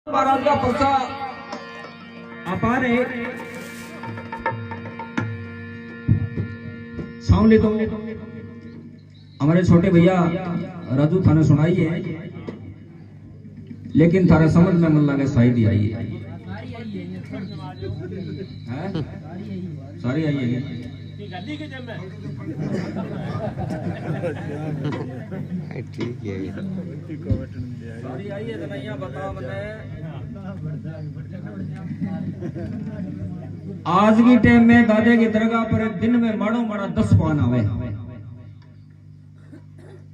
महाराज का पर्चा अपार है। सामने तो हमारे छोटे भैया राजू थाने सुनाई है, लेकिन थारा समझ में मन लगे शायद आई है। सारी आई है ठीक है। सारी आई है तो यहाँ बता मैंने आज की टाइम में दादे की दरगाह पर दिन में माड़ो माड़ा 10 पान आवे,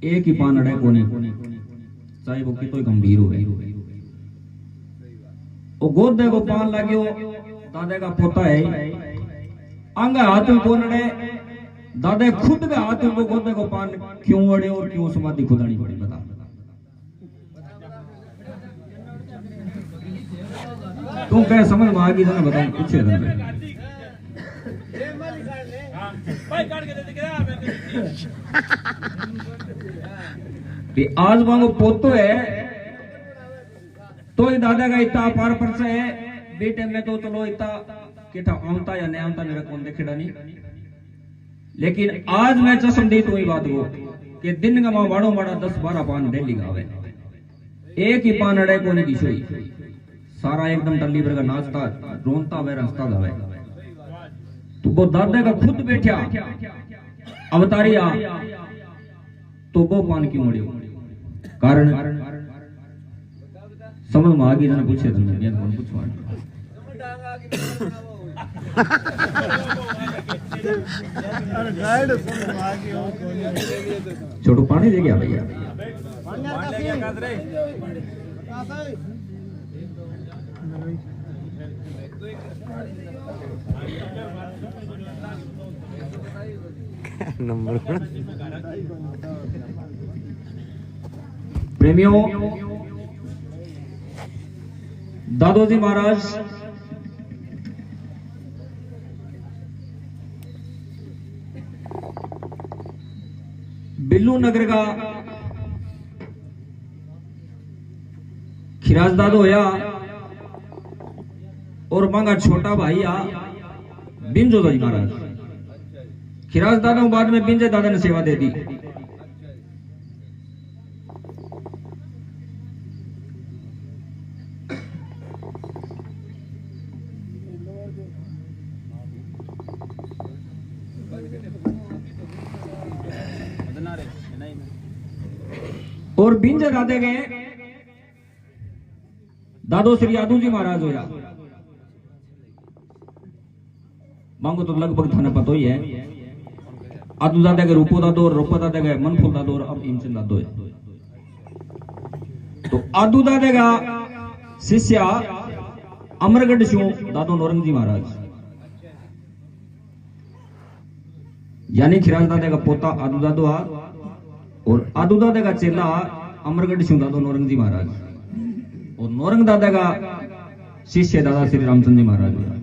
एक ही पान अड़े कोनी, चाहे वो कितो गंभीर हो। वो गोदे को पान लाग्यो, दादे का पोता है, अंग हाथ में कौन अड़े, दादे खुद का हाथ में गोदे को पान क्यों अड़े और क्यों समाधि खुदानी पड़ी बता। तुम क्या समझ में आ गई ना बताओ, पूछे आज वांगो पोतो है तो ही दादा का इतना पार परसा है, बेटे में तो चलो इतना किता आमता या नहीं आमता मेरा कौन देखेड़ा नहीं, लेकिन आज मैं चश्म दी तो ही बात को कि दिन का मां वाड़ो वाड़ा 10-12 पान डेली गावे, एक ही पान अड़े को नहीं दिशोई, सारा एकदम टल्ली पर का नाचता रोनता वे रंसता जावे। तो वो दादा का खुद बैठा अवतारी आ तो वो पान क्यों अड़े, कारण समझ में आ गई ना, पूछे तुमने कौन पूछवा छोटू पानी दे गया भैया। नंबर प्रेमियों, दादोजी महाराज बिल्लू नगर का खिराज दादो होया और मांगा छोटा भाई आ बिंजो दादी महाराज। खिराज दादा को बाद में बिंजे दादा ने सेवा दे दी। और बिंजे दादे गए दादो श्री यादू जी महाराज होया, मांगो तो लगभग थाने पतो ही है। आदू दादा के रूपो दादो और रूपो दादा के मनफुल दादो और अब इमचंद दादो है। तो आदू दादा का शिष्य अमरगढ़ शो दादो नौरंग जी महाराज, यानी खिराज दादा का पोता आदू दादो आ और आदू दादा का चेला अमरगढ़ शो दादो नौरंग जी महाराज, और नौरंग दादा का शिष्य दादा श्री रामचंद्र जी महाराज हुआ।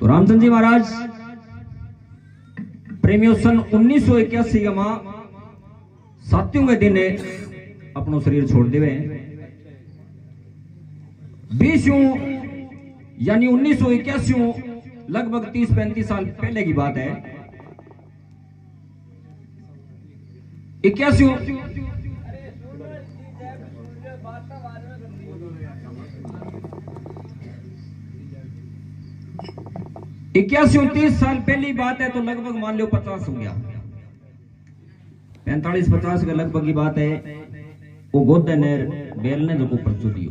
तो रामचंद्र जी महाराज प्रेमियों सन 1981 का मां सात्यों के दिन अपनो शरीर छोड़ देवे। 20 यानी 1981 लगभग 30-35 साल पहले की बात है। 81 31-30 साल पहली बात है, तो लगभग मान लो 50 हो गया, 45-50 के लगभग की बात है। वो गोदे ने बेल ने जो को पर्चो दियो।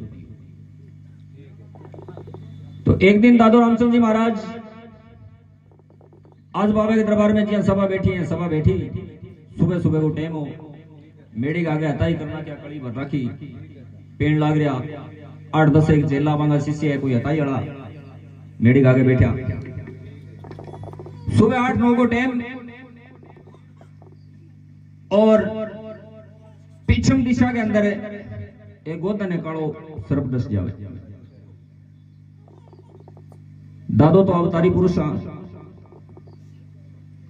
तो एक दिन दादो रामचंद्र जी महाराज आज बाबा के दरबार में जी सभा बैठी है, सभा बैठी सुबह सुबह को टाइम हो, मेड़ी आगे हताई करना क्या कड़ी भर रखी, पेड़ लाग रहा, 8-10 एक जेला मांगा शिष्य है कोई हताई अड़ा, मेड़ी आगे बैठा। सुबह 8-9 को टाइम और पश्चिम दिशा के अंदर एक गोदा ने कालो सर्प दस जावे। दादो तो अवतारी पुरुष,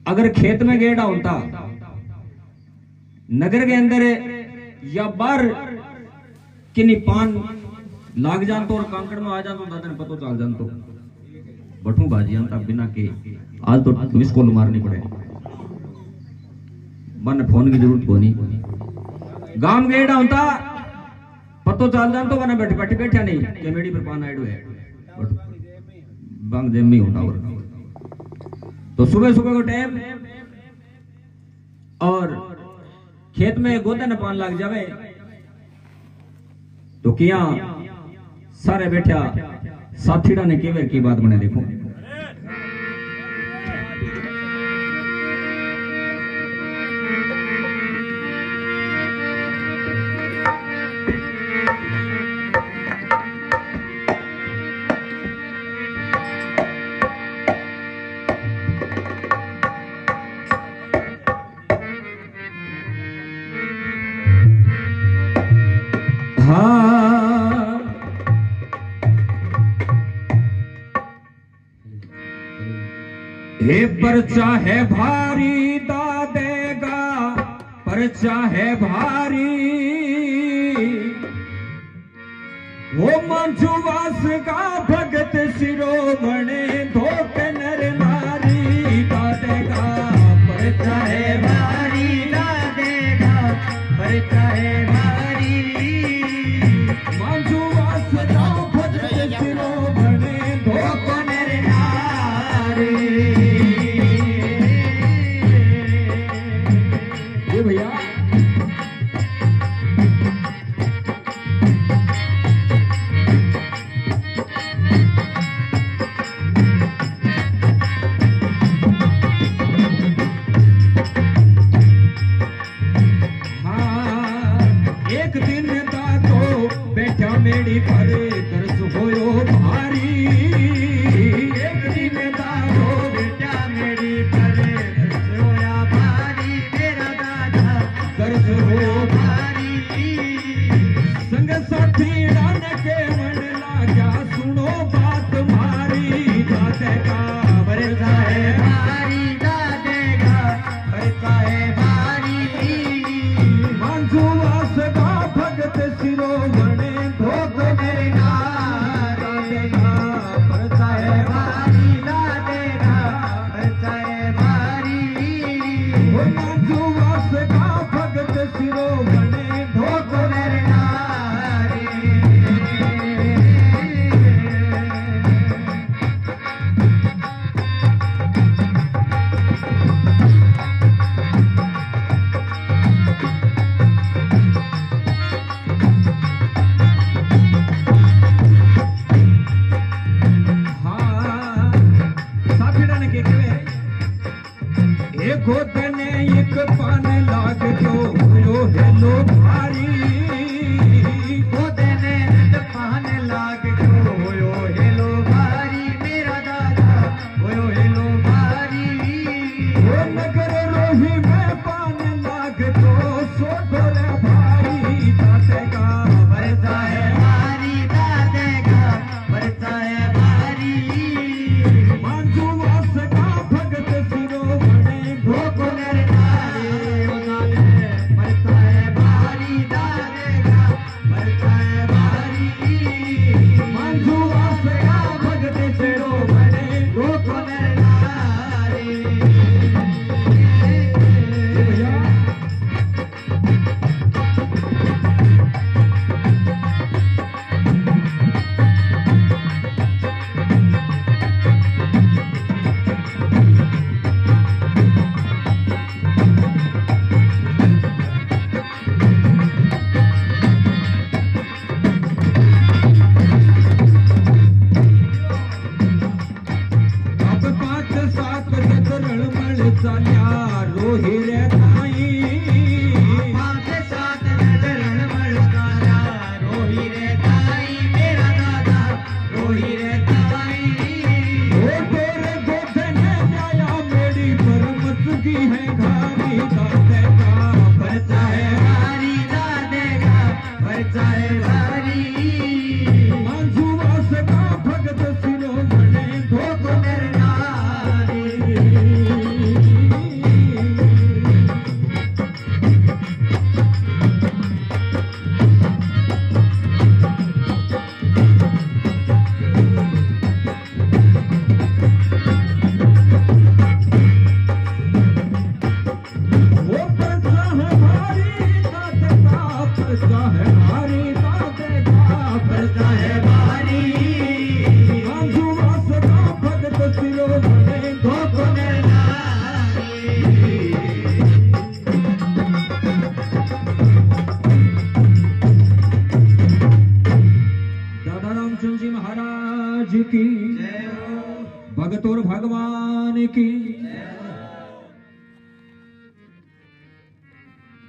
अगर खेत में गेड़ा होता नगर के अंदर या बाहर किन्नी पान लाग जान तो और कांकड़ में आ जान तो दादा ने पतो चल जान तो बठू बाजी अंता बिना के आज तो मिस कॉल मारनी पड़े मन फोन की जरूरत को नहीं गांव गेड़ा होता पतो चल जान तो वना बैठ बैठ बैठा नहीं के मेडी पर पान आइडो है बांग देम में होता और तो सुबह सुबह को टाइम और खेत में गोदे न पान लग जावे तो किया सारे बैठा साथीड़ा ने केवे की बात बने देखो हे परचा है भारी दा देगा परचा है भारी वो मंजुवास का भगत शिरोमणे धोके नर नारी दा देगा परचा है भारी दा देगा परचा है भारी मंजुवास का भगत शिरोमणे धोके नर नारी भैया एक दिन दा तो बैठा मेरी पर तरस होयो भारी एक दिन दा तो बैठा मेरी पर तरस होया भारी मेरा दादा तरस हो भारी संग साथी डान के मन लागा सुनो बात मारी दादे का बरसा है भारी दादे का बरसा है भारी मंजुवास का भगत शिरोमणे धोक मेरे नार दादे का बरसा है भारी दादे का बरसा है भारी मंजुवास का भगत शिरोमणे धोक मेरे नारी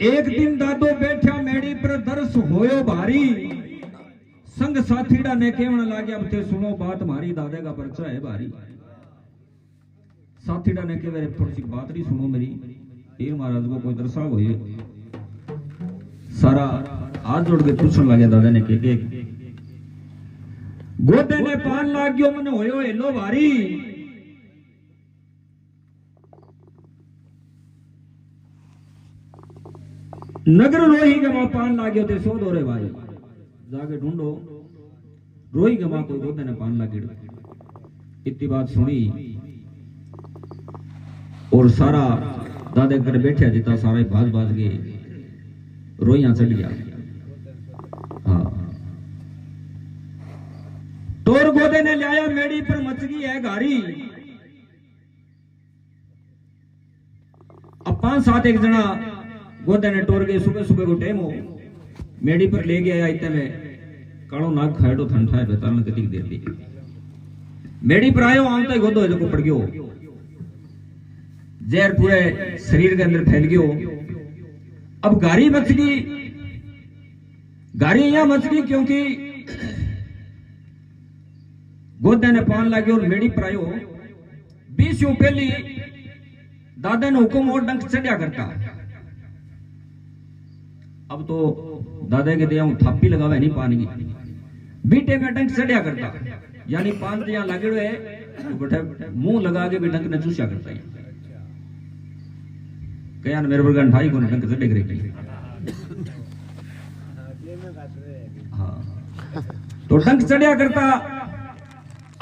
एक दिन दादो बैठा मेड़ी पर दर्श होयो भारी संग साथीड़ा ने केवण लागे अब ते सुनो बात मारी दादे का परचा है भारी। साथीड़ा ने के मेरे थोड़ी सी बात नहीं सुनो मेरी पीर महाराज को कोई दर्शा हो सारा हाथ जोड़ के पूछने लगे दादा ने के गोदे ने पान लाग गयो मने होयो हेलो भारी। नगर रोही के मां पान लाग गयो ते सो दो रे भाई जाके ढूंढो रोही के मां कोई गोदे ने पान लाग गयो। इतनी बात सुनी और सारा दादे घर बैठे जितना सारे बाज बाज गए रोइया चढ़ गया। हाँ तोर गोदे ने लाया मेड़ी पर मच गई है गारी। अब 5-7 एक जना गोदे ने टोर गए सुबह सुबह को टाइम हो मेड़ी पर ले गया इतने में कालो नाग खाए तो ठंडा है बेताल ने कितनी देर दी मेड़ी पर आयो आमता ही गोदो जो को पड़ गयो जहर पूरे शरीर के अंदर फैल गयो। अब गारी मच गई गारी यहां मच गई क्योंकि गोदे ने पान लागे और मेड़ी पर आयो 20 यूं पहली दादा ने हुक्म और डंक चढ़िया करता। अब तो दादा के दिया थापी लगावे नहीं पानी की बीटे में डंक चढ़िया करता यानी पान तो यहां लगे हुए तो बैठे मुंह लगा के भी डंक ने चूसिया करता है क्या मेरे पर गंठाई को डंक चढ़े करे। हाँ तो डंक चढ़िया करता।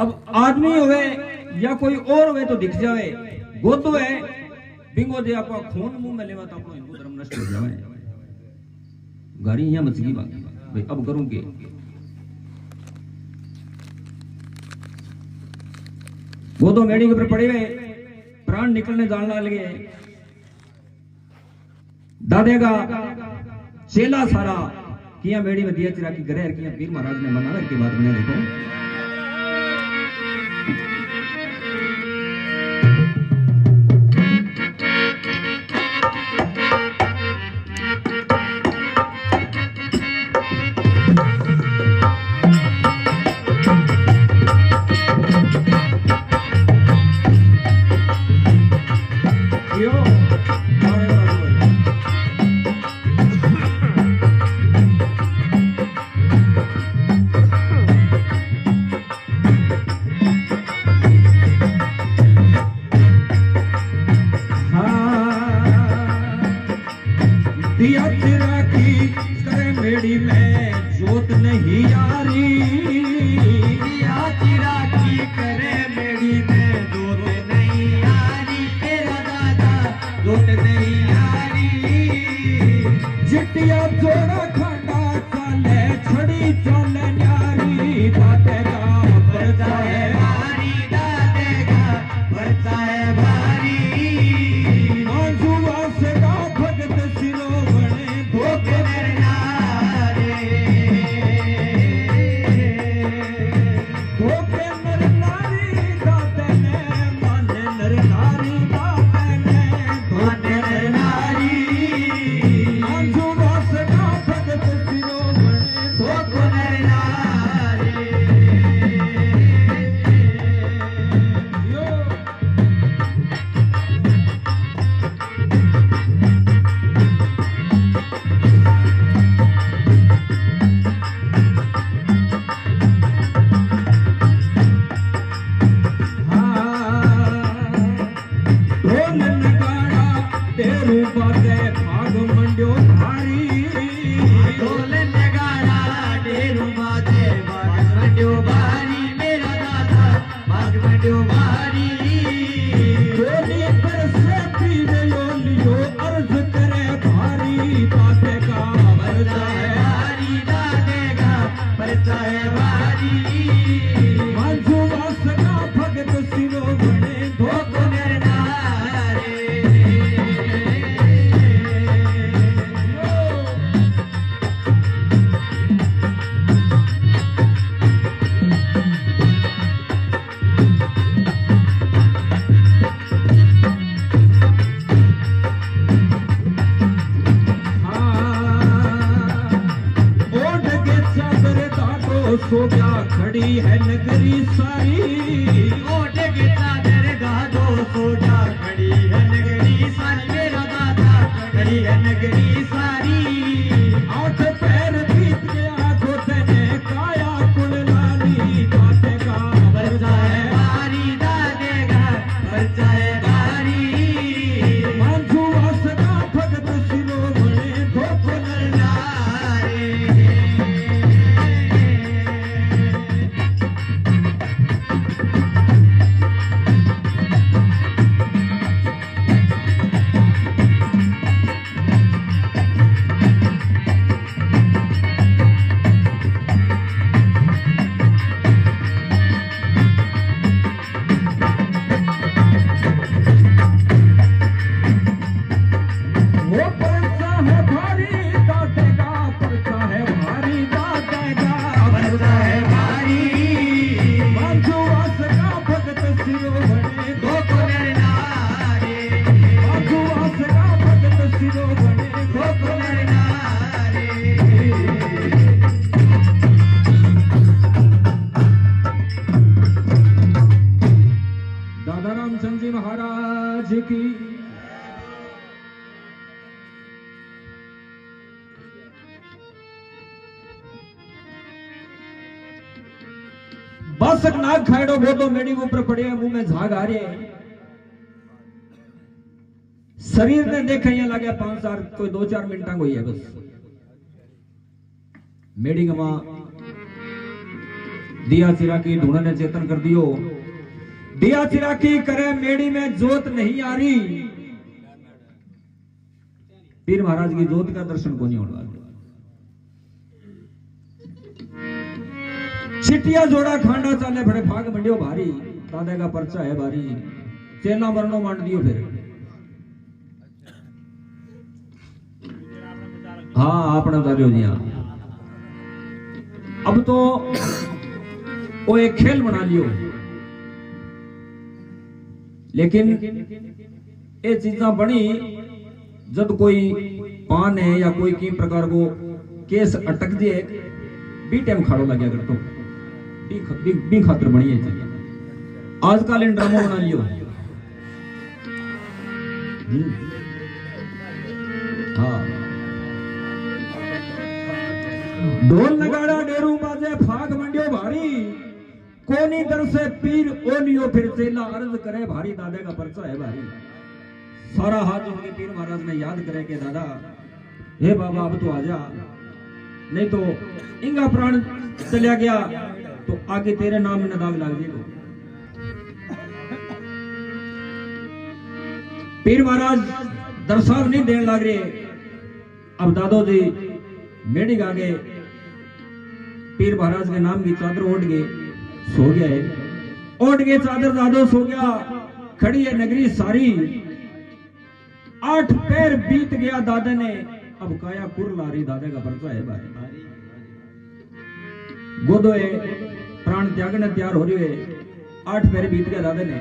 अब आदमी होवे या कोई और होवे तो दिख जावे गोदो है बिंगो दे आपा खून मुंह में लेवा तो अपनो हिंदू धर्म नष्ट हो जावे। गाड़ी यहां मच गई भाई अब करूं के गोदो मेड़ी के ऊपर पड़े हुए प्राण निकलने जाने लगे। दादे का चेला सारा किया मेड़ी में दिया चिरा की गरे किया पीर महाराज ने मना की बात बने देखो। दिया चिरा की करे मेड़ी में जोत नहीं यारी। दिया चिरा की करे मेड़ी में जोत नहीं यारी तेरा दादा जोत नहीं यारी। जिटिया जोड़ा खंडा चले छड़ी चले न्यारी दादे का परचा है भारी दादे का परचा है भारी। मांझुआ से का भगत सिरो सो गया खड़ी है नगरी सारी ओट के चादर गा दो सो जा खड़ी है नगरी सारी मेरा दादा खड़ी है नगरी सारी आठ पैर बीत गया धोते ने काया कुल लाली दादे का बच्चा है बारी दादे का बच्चा है बारी मांझू वासना भगत सिरो बने धोखो नारे वो परचा है भारी दादे का परचा है भारी दादे का बच्चा है बारी मांझू वासना भगत सिरो बने धोखो नारे मांझू वासना भगत सिरो बने धोखो नारे दादा रामचंद्र जी महाराज की बासक नाग खाएड़ो वो तो मेड़ी के ऊपर पड़े हैं, मुंह में झाग आ रहे हैं। शरीर ने देखे यहाँ लगे 5-4 कोई 2-4 मिनटा को ही है बस। मेड़ी का मां दिया चिराकी ढूंढने ने चेतन कर दियो। दिया चिराकी करे मेड़ी में जोत नहीं आ रही। पीर महाराज की जोत का दर्शन को नहीं होने। छिटिया जोड़ा खांडा चाले बड़े भाग मंडियो भारी दादे का पर्चा है भारी चेला मरनो मांड दियो फिर। हाँ आपने उतारियो जी हाँ। अब तो वो एक खेल बना लियो लेकिन ये चीजा बनी जब कोई पान है या कोई की प्रकार को केस अटक जाए बी टाइम खाड़ो लगे अगर तो बी खातर बनी है चीज। आजकल इन ड्रामा बना लियो। हाँ ढोल नगाड़ा डेरू बाजे फाग मंडियो भारी कोनी दर से पीर ओलियो फिर चेला अर्ज करे भारी दादे का पर्चा है भारी। सारा हाथ जोड़ के पीर महाराज ने याद करे के दादा हे बाबा अब तो आजा नहीं तो इंगा प्राण चलिया गया तो आगे तेरे नाम में दाग लग जाएगा। पीर महाराज दर्शाव नहीं देने लग रहे। अब दादो जी मेड़ी गा गए पीर महाराज के नाम की चादर ओढ़ गए सो गया है। ओढ़ गए चादर दादो सो गया खड़ी है नगरी सारी। 8 पैर बीत गया दादे ने अब काया कुर ला रही दादे का पर्चा है भाई। गोदो है प्राण त्यागने तैयार हो रही है। 8 पैर बीत गया दादे ने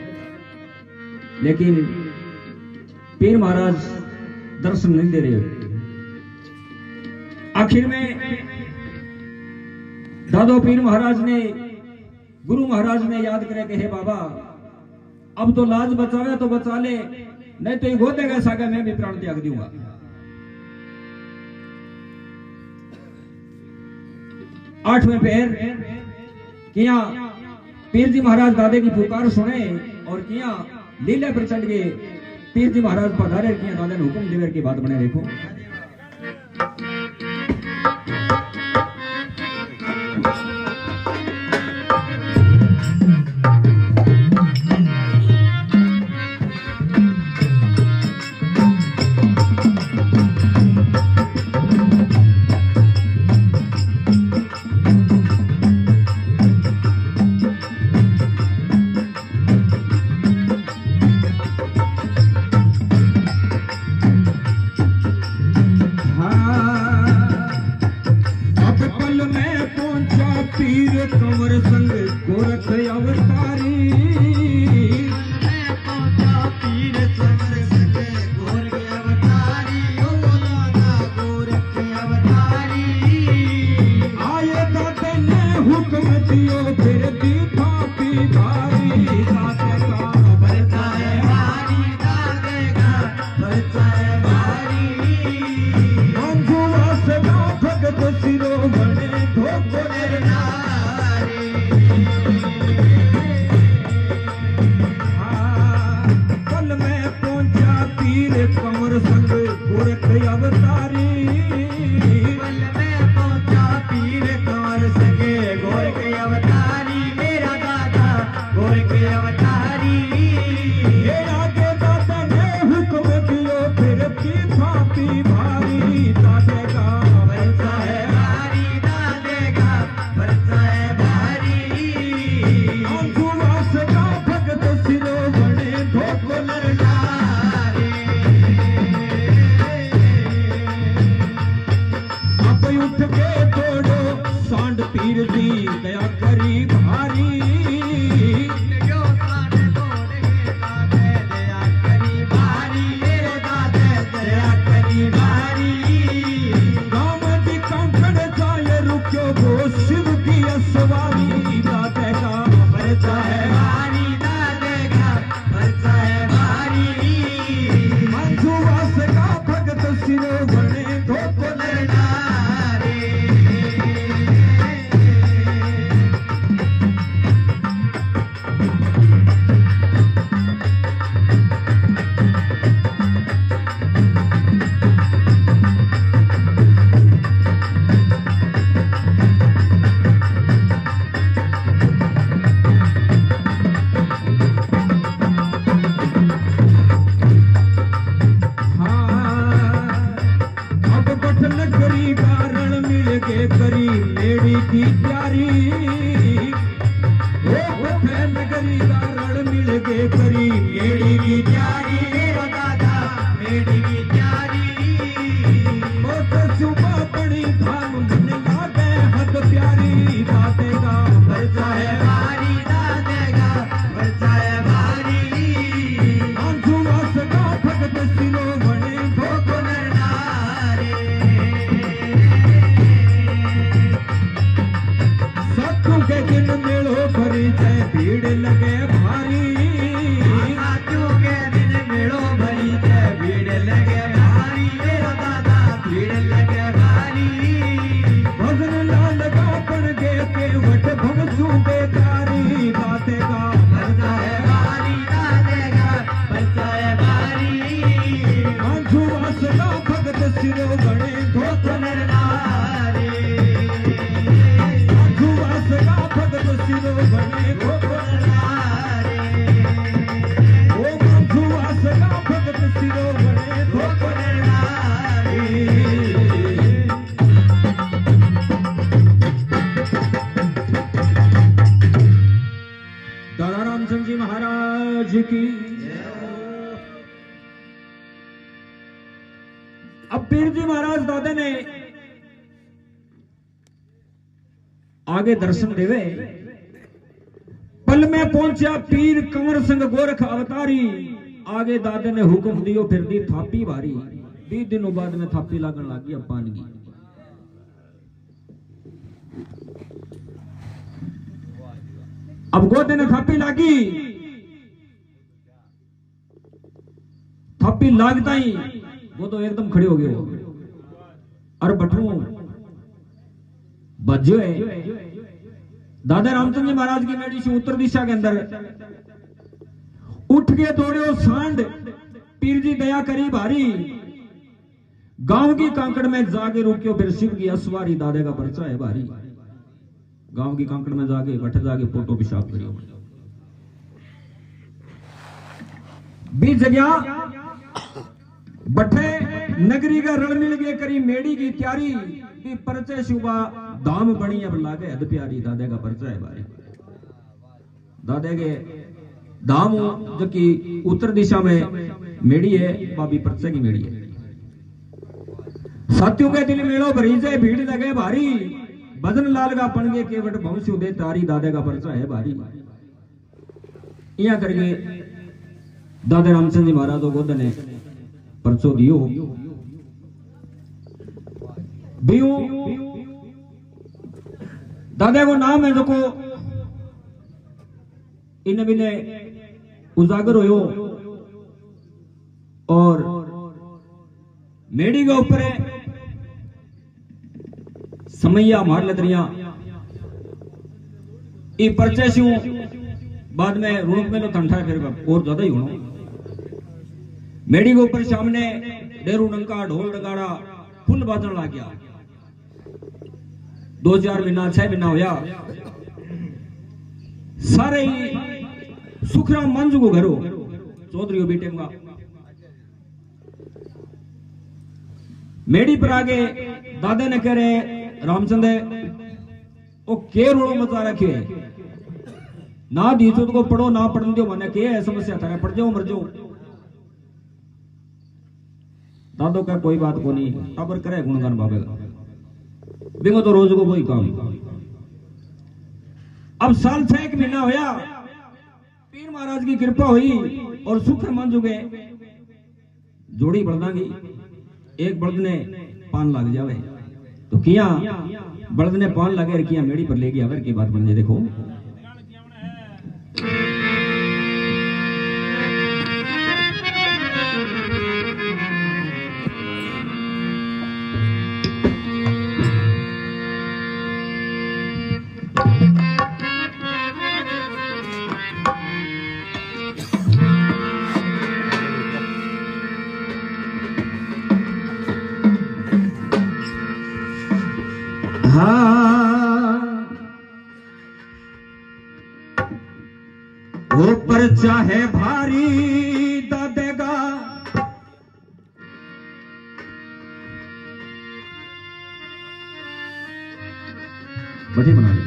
लेकिन पीर महाराज दर्शन नहीं दे रहे। आखिर में दादो पीर महाराज ने गुरु महाराज ने याद करे कि हे बाबा अब तो लाज बचावे तो बचा ले नहीं तो ये गोदेगा सागा मैं भी प्राण त्याग दूंगा। आठवें पैर किया पीर जी महाराज दादे की पुकार सुने और किया लीले पर चढ़ गए। पीर जी महाराज पधारे किया दादा ने हुक्म देवर की बात बने देखो। हुक्म दियो फिर दी थापी भारी दाते का परचा है भारी दाते का परचा है भारी मंजुआ सदा भगत सिरो बने धोको नारी पल में पहुंचा पीर कंवर संग गोरख अवतारी पल में पहुंचा पीर कंवर संगे गोरख अवतारी मेरा दादा गोरख अवतारी ये आगे दादा ने हुक्म दियो फिर की थापी भारी दादे का परचा है भारी दादे का परचा है भारी मंजुआ सदा भगत सिरो बने धोको नारी अब उठ के तोड़ो सांड पीर दी दया करी भारी जो साने तोड़े दादे दया करी भारी मेरे दादे दया करी भारी गाँव की कंकड़ जाए रुक्यो वो शिव की असवारी दादे का परचा है भारी दादे का परचा है भारी मंजुआ सदा भगत सिरो बने धोको नारी अब बट नगरी कारण मिल के करी मेड़ी की प्यारी ओ बट नगरी कारण मिल के करी मेड़ी की प्यारी मेरा दादा मेरी की प्यारी बहुत सुबह बड़ी धाम मन लागे हद प्यारी दाते का परचा है भारी दादे का परचा है भारी मंजुआ सदा भगत सिरो बने धोको नारी सत्तू के दिन मेलो भरी जाए भीड़ लगे भारी साथियों के दिन मेड़ो भरी है भीड़ लगे भारी मेरा दादा भीड़ लगे भारी भजन लाल का पड़ गे के वट भगसू बेकारी दाते का परचा है भारी दादे का परचा है भारी मंजुआ सदा भगत सिरो बने धोको नारी मंजुआ सदा भगत सिरो बने धोको नारी ओ मंजुआ सदा भगत सिरो बने धोको दादा रामचंद्र जी महाराज की अब पीर जी महाराज दादा ने आगे दर्शन देवे पल में पहुंचा पीर कंवर संग गोरख अवतारी आगे दादे ने हुक्म दियो फिर दी थापी भारी 20 दिनों बाद में थापी लागन लगी अब पान की अब गोदे ने थापी लागी थापी लागता ही वो तो एकदम खड़े हो गए और बटू बज्यो है दादा रामचंद्र जी महाराज की मेडी से उत्तर दिशा के अंदर उठ के दौड़े सांड पीर जी दया करी भारी गांव की कांकड़ में जाके रुकियो फिर शिव की असवारी दादे का पर्चा है भारी गांव की कांकड़ में जाके बैठे जाके फोटो पेशाब करियो बीच जगह बठे नगरी का रण मिल गए करी मेड़ी की तैयारी भी परचे शुभा दाम बनी अब लागे हद प्यारी दादे का परचा है भाई दादे के दाम जो कि उत्तर दिशा में मेड़ी है बाबी परचे की मेड़ी है साथियों के दिल मेड़ो भरी से भीड़ लगे भारी भजन लाल का पणगे केवट भवंश उदय तारी दादे का परचा है भारी यहाँ करके दादा रामचंद्र जी महाराज गोद ने परचो दियो बियो दादा को नाम है देखो इन बिने उजागर हो और मेड़ी के ऊपर समैया मार लदरिया ये परचे से बाद में रुणक में तो ठंडा फिर और ज्यादा ही होना मेड़ी के ऊपर सामने डेरू डंका ढोल डगाड़ा फुल बाजन लग गया 2-4 महीना 6 महीना होया सारे ही सुखराम मंजू को घरो चौधरी बेटे का मेड़ी पर आगे दादा ने कह रहे रामचंद्र वो के रोड़ो मचा रखे ना दीचो तो को पढ़ो ना पढ़ने दो मैंने के है समस्या था पढ़ जाओ मर जाओ दादो का कोई बात को नहीं अबर करे गुणगान बाबे का बिंगो तो रोज को कोई काम अब साल 6 महीना होया पीर महाराज की कृपा हुई और सुख मान जुगे जोड़ी बलदा की एक बल्द ने पान लग जावे तो किया बल्द ने पान लगे किया मेड़ी पर ले गया अगर की बात बन जाए देखो वो परचा है भारी दादेगा बढ़िया बना लो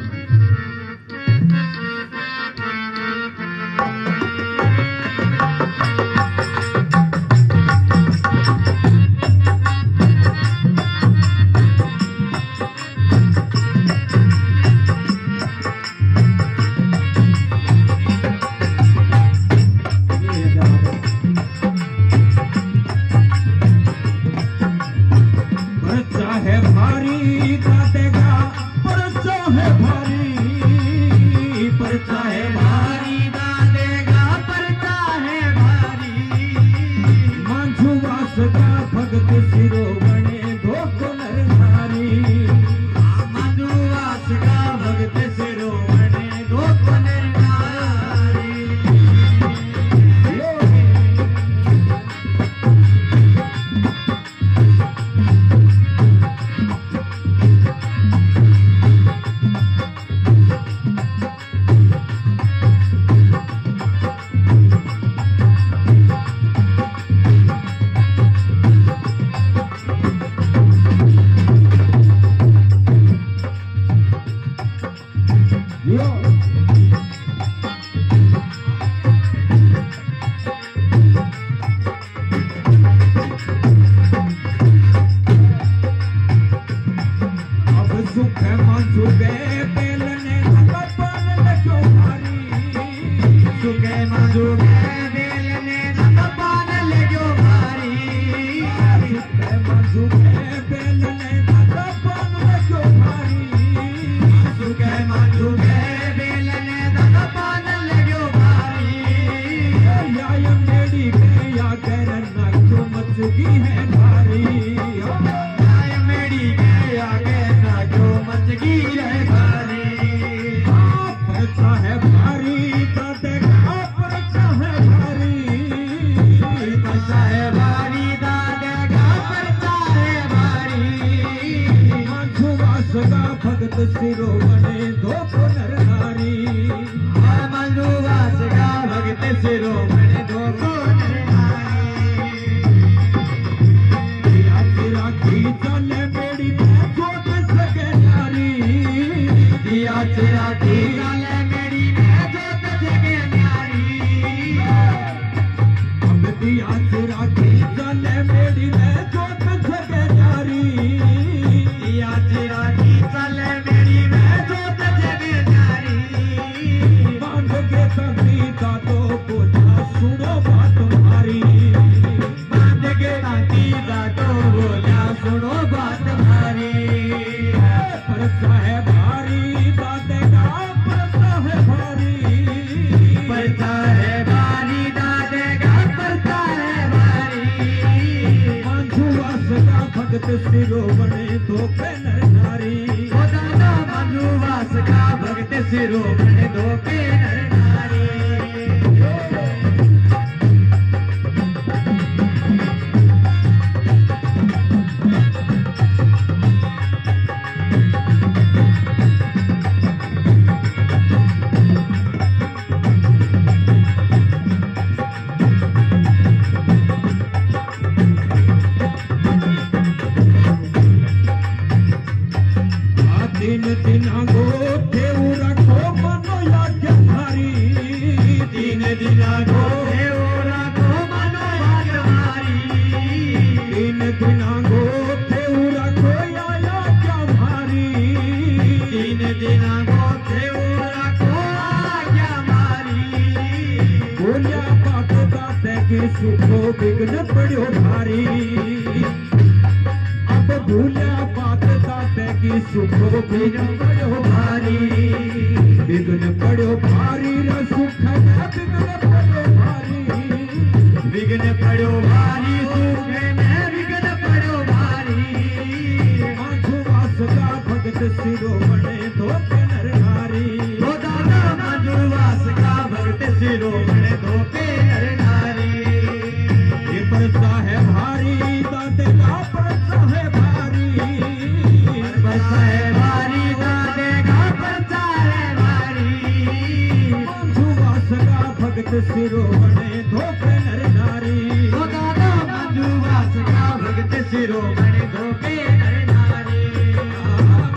सुनो बात हमारी, परचा है भारी। भगत शिरोमणि धोके नर नारी सुखो विघ्न पड़ो भारी अब भूलिया बात दाते की सुखो विघ्न पड़ो भारी विघ्न पड़ो भारी र सुख में विघ्न पड़ो भारी विघ्न पड़ो भारी सुख में विघ्न पड़ो भारी आंखों वासगा भगत शिरोमणि धोके नर नारी ओ दादा मधु वासगा भगत शिरोमणि धोके नर नारी परसा है भारी दादे का परसा है भारी परसा है भारी दादे का परसा है भारी मधुवासगा भगत शिरोमणि धोके नर नारी ओ दादा मधुवासगा भगत शिरोमणि धोके नर नारी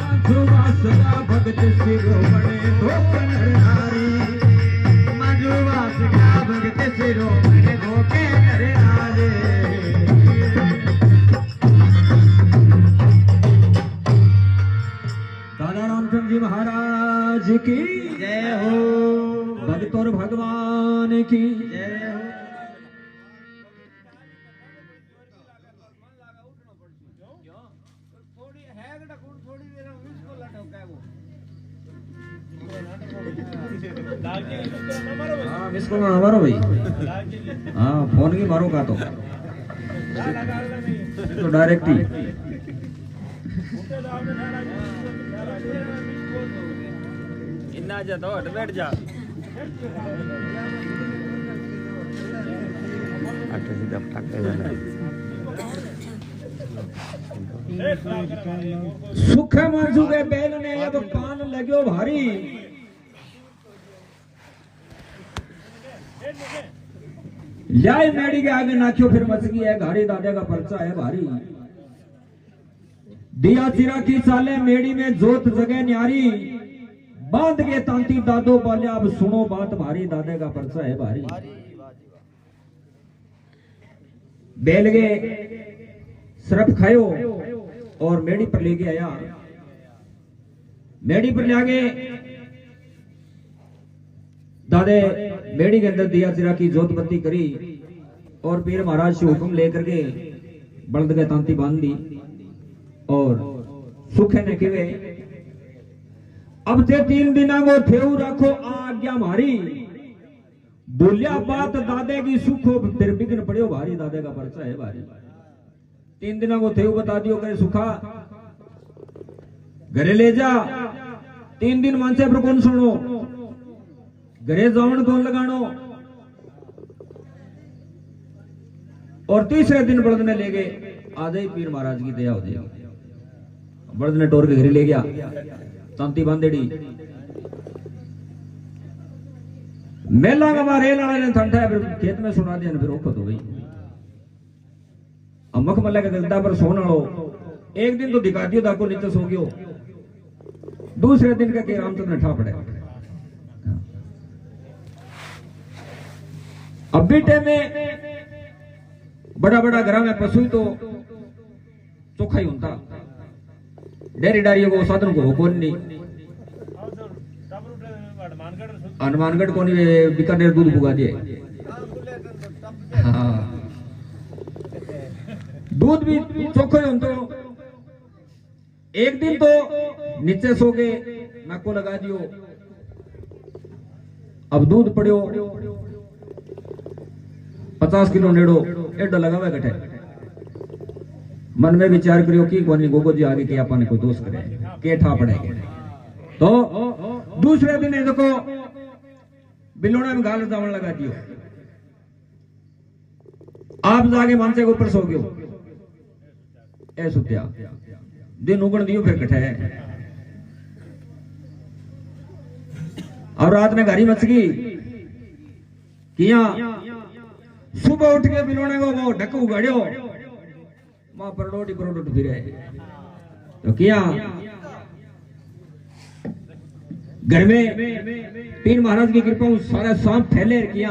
मधुवासगा भगत शिरोमणि धोके नर नारी मधुवासगा भगत शिरोमणि धोके नर नारी दादा रामचंद्र जी महाराज की जय हो भक्त और भगवान की जय हो हाँ मिस कॉल ना मारो भाई हाँ फोन की मारो का तो डायरेक्ट ही इन्ना जा तो हट बैठ जा सुख मांझू के बैल ने अब कान लगो भारी याय मेड़ी के आगे नाख्यो फिर मच गई है घारी दादे का पर्चा है भारी दिया चिरा की साले मेड़ी में जोत जगह न्यारी बांध के तांती दादो पाले अब सुनो बात भारी दादे का पर्चा है भारी बैल के सरफ खायो और मेड़ी पर लेके आया मेड़ी पर ले आगे दादे मेड़ी के अंदर दिया चिरा की जोत बत्ती करी और पीर महाराज से हुक्म लेकर के बल्द के तांती बांध दी और सुखे ने किवे अब ते 3 दिना को थेऊ रखो आज्ञा मारी बोलिया बात दादे की सुखो फिर बिघ्न पड़ियो भारी दादे का पर्चा है भारी 3 दिना को थेऊ बता दियो करे सुखा घरे ले जा 3 दिन मानसे पर कौन सुनो घरे जावन कौन लगानो और तीसरे दिन बड़द ने ले गए आज ही पीर महाराज की दया हो जाएगी बड़द ने टोर के घरे ले गया तांती बांधेड़ी मेला का रेल वाले ने ठंडा फिर खेत में सुना दिया फिर औखत हो गई अब मखमल्ला के गद्दा पर सोना लो एक दिन तो दिखा दियो दाको नीचे सो गयो दूसरे दिन का के रामचंद्र ने ठा पड़े अब भी टाइम में बड़ा बड़ा घर में पशु तो चोखा ही होता डेरी डारियों को साधन को कौन नहीं हनुमानगढ़ को नहीं बीकानेर दूध पुगा दिए हाँ दूध भी चोखो ही तो एक दिन तो नीचे सो गए नाको लगा दियो अब दूध पड़ियो 50 किलो नेड़ो एडो लगावे कटे मन में विचार करियो कि कोनी गोगो जी आगे के अपन कोई दोष करे के ठा पड़ेगे तो दूसरे दिन ये देखो बिलोड़े में गाल दावण लगा दियो, आप जाके मानसे के ऊपर सो गयो, ए सुत्या दिन उगण दियो फिर कठे, और रात में गाड़ी मच गई किया। सुबह उठ के बिलोड़े को वो ढक उगाड़ियो, मां परडोटी करोड़ फिरे तो किया। घर में तीन महाराज की कृपा सारा सांप फैले किया।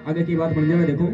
आगे की बात बन जाए देखो।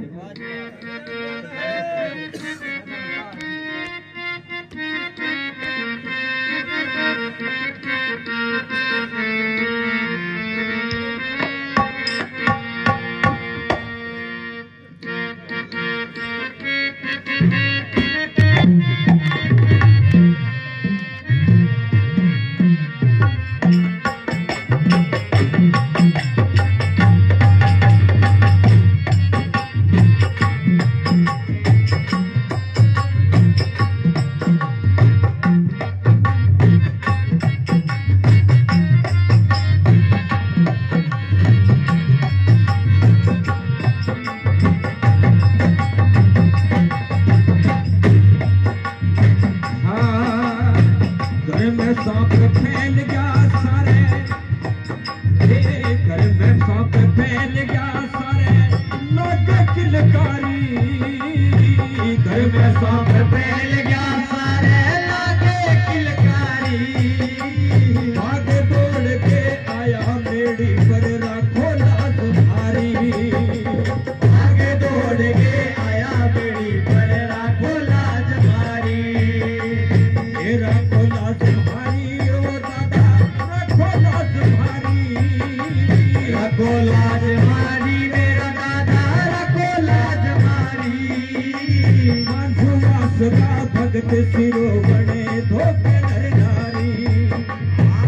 भगत सिरो बने धोखे नर नारी,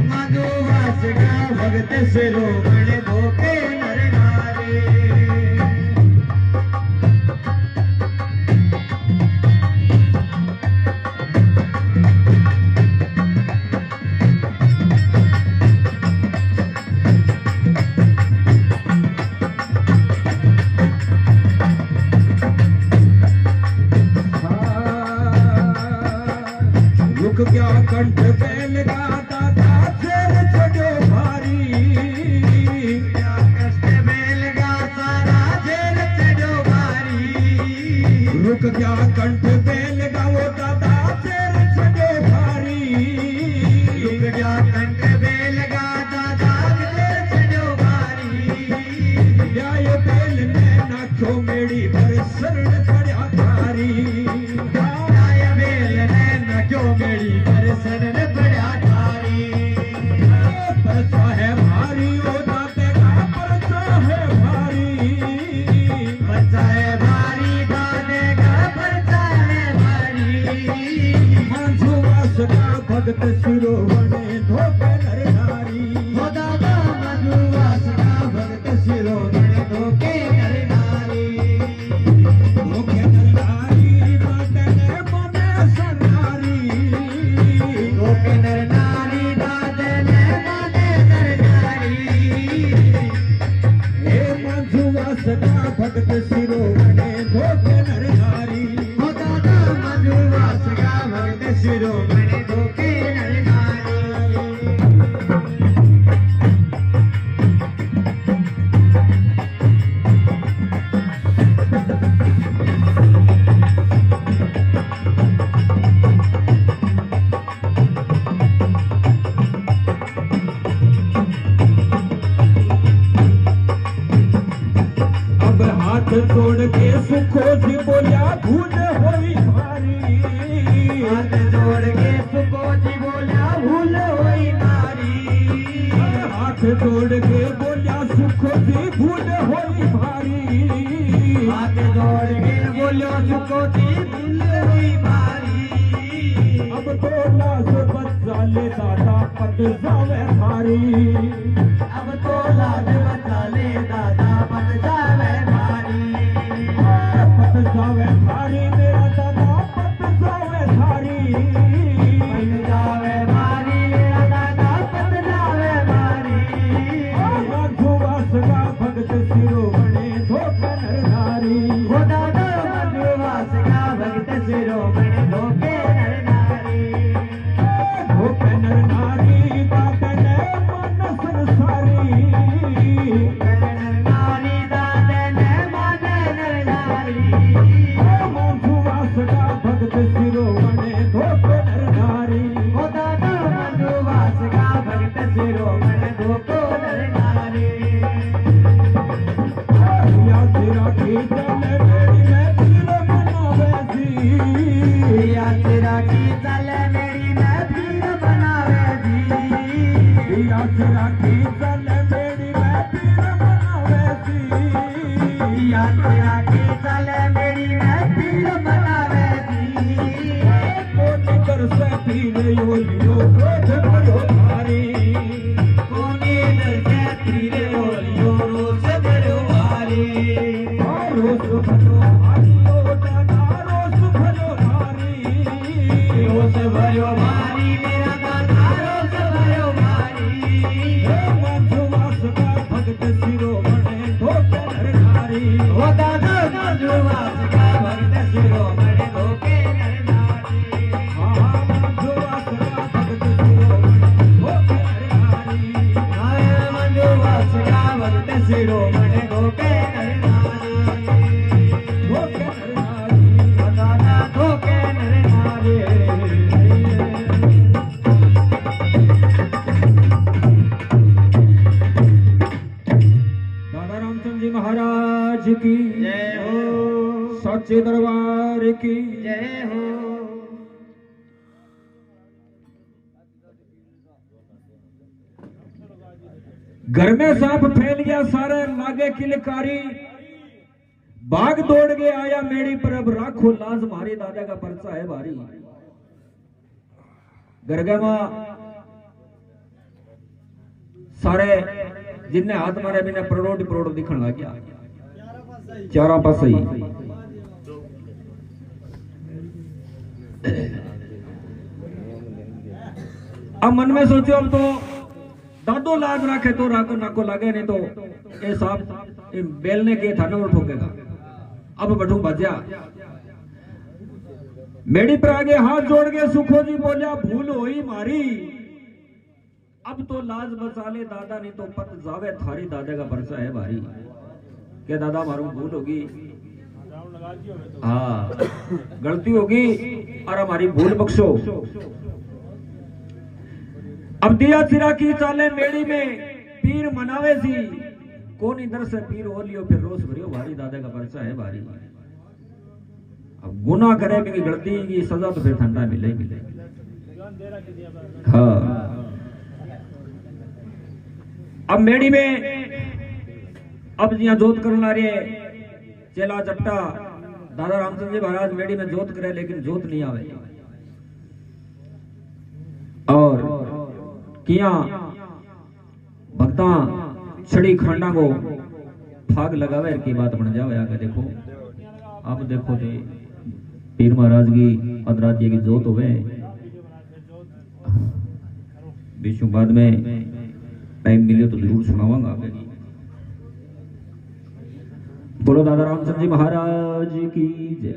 माधोवास का भगत सिरो बने धोखे नर नारी। क्या कंठ बैल गाता था शेर छड़ो भारी, क्या कष्ट बैल गाता था शेर छड़ो भारी। रुक क्या कंठ बैल गाता था शेर छड़ो भारी, रुक क्या कंठ बैल गाता था शेर छड़ो भारी। या ये बैल ने नाचो मेरी पर शरण पड़ा थारी, जो मेरी परसन बड़ा थारी। परसा है भारी ओ दाते का परसा है भारी, परसा है भारी दाते का परसा है भारी। मांझुवास का भगत सिरो बने धोखे नर नारी, हो दादा मांझुवास का भगत सिरो बने धोखे नर नारी। धोखे नर नारी दाते ने बने सनारी, धोखे नर नारी दाते ने बने नर नारी। हे मांझुवास का भगत सिरो बने धोखे नर नारी, हो दादा मांझुवास का भगत सिरो बने धोखे नर नारी। हाथ जोड़ के सुखो जी बोलिया भूल होई मारी, हाथ जोड़ के सुखो जी बोलिया भूल होई मारी। हाथ जोड़ के बोलिया सुखो जी भूल होई मारी, हाथ जोड़ के बोलिया सुखो जी भूल होई मारी। अब तो लाज बचा ले दादा पत जावे भारी, अब तो लाज बचा ले दादा पत जावे भारी। पत जावे भारी मेरा दादा पत जावे भारी, पत जावे भारी मेरा दादा पत जावे भारी। चले मेरी मैं पीर मनावे सी यात्रा की चले मेरी मैं पीर मनावे सी कोनी कर से पीर यो लियो रोज भरो भारी कोनी कर से पीर यो लियो रोज भरो भारी रोज भरो भारी ओ दादा रोज भरो भारी रोज भरो भारी मेरा दादा रोज भरो भारी मंजुवास का भगत शिरोमणि धोके नरनारी ओ दादा मंजुवास का भगत शिरोमणि धोके नरनारी हाँ मंजुवास का भगत शिरोमणि धोके नरनारी हाँ मंजुवास का भगत शिरोमणि धोके नरनारी धोके नरनारी दादा धोके नरनारी दादा रामचंद्र जी महाराज की जय हो सच्चे दरबार की जय हो घर में सांप फैल गया सारे लागे किलकारी भाग दौड़ के आया मेरी पर अब राखो लाज मारी दादा का परचा है भारी गरगा सारे जिन्ने हाथ मारे बिना परोड़ दिखण लग गया चारा पास ही अब मन में सोचो अब तो दादो लाज रखे तो राको नाको लगे नहीं तो ये सांप बेलने के थाने में ठोकेगा अब बटू बजा मेरी पर आगे हाथ जोड़ के सुखो जी बोलिया भूल होई मारी अब तो लाज बचा ले दादा नहीं तो पत जावे थारी दादा का परचा है भारी क्या दादा मारू भूल होगी हाँ गलती होगी और हमारी भूल बख्शो अब दिया सिरा की चाले मेड़ी में पीर मनावे सी कौन इधर से पीर हो लियो फिर रोज भरियो भारी दादा का परचा है भारी अब गुनाह करे कि गलती की सजा तो फिर ठंडा मिलेगी हाँ अब मेड़ी में अब यहाँ जोत करना रहे चेला चट्टा दादा रामचंद्र जी महाराज मेड़ी में जोत करे लेकिन जोत नहीं आवे और किया भक्ता छड़ी खंडा को फाग लगावे की बात बन जावे आगे देखो अब देखो जी पीर महाराज की अदराती की जोत होवे बीचों बाद में टाइम मिले तो जरूर सुनावांगा आगे बोलो दादा रामचंद्र जी महाराज की जय।